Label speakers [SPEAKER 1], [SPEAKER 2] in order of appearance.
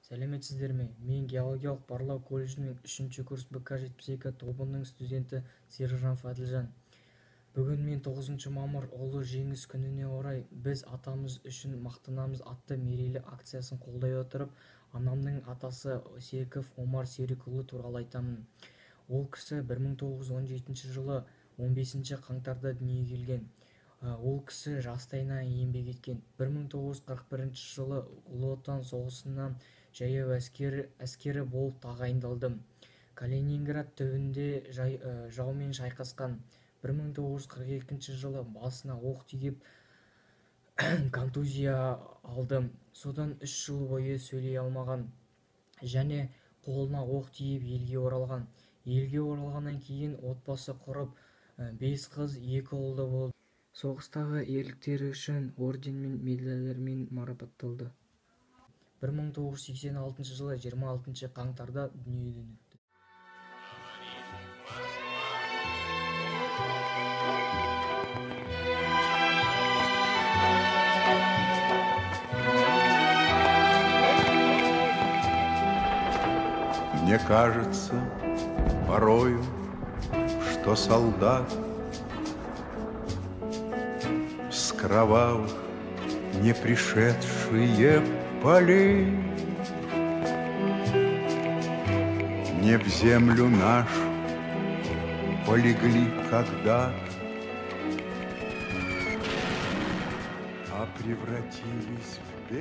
[SPEAKER 1] Сәлеметсіздер ме? Мен геологиялық барлау колледжінің 3-ші курс БК-72 тобының студенті Сержан Фаділжан. Бүгін мен 9 мамыр ұлы жеңіс күніне орай біз атамыз үшін мақтанамыз атты мерейлі акциясын қолдай отырып, анамның атасы Серіков Омар Серікұлы туралы айтамын. Ол кісі 1917 жылы 15 қаңтарда дүниеге келген. Ол кісі жастайынан еңбек еткен. 1941 жылы Ұлы Отан соғысына жаяу әскері болып тағайындалды. Калининград түбінде жаумен шайқасқан. 1942 жылы басына оқ тиіп контузия алды. Содан 3 жыл бойы сөйлей алмаған және қолына оқ тиіп елге оралған. Елге оралғаннан кейін отбасы құрып, 5 қыз, 2 ұлды болды. Соғыстағы ерліктері үшін орденмен, медальдармен марапатталды. 1986 жылы 26 қаңтарда дүниеден өтті.
[SPEAKER 2] Мне кажется порою, что солдат с кровавых не пришедшие полей не в землю нашу полегли когда-то, а превратились в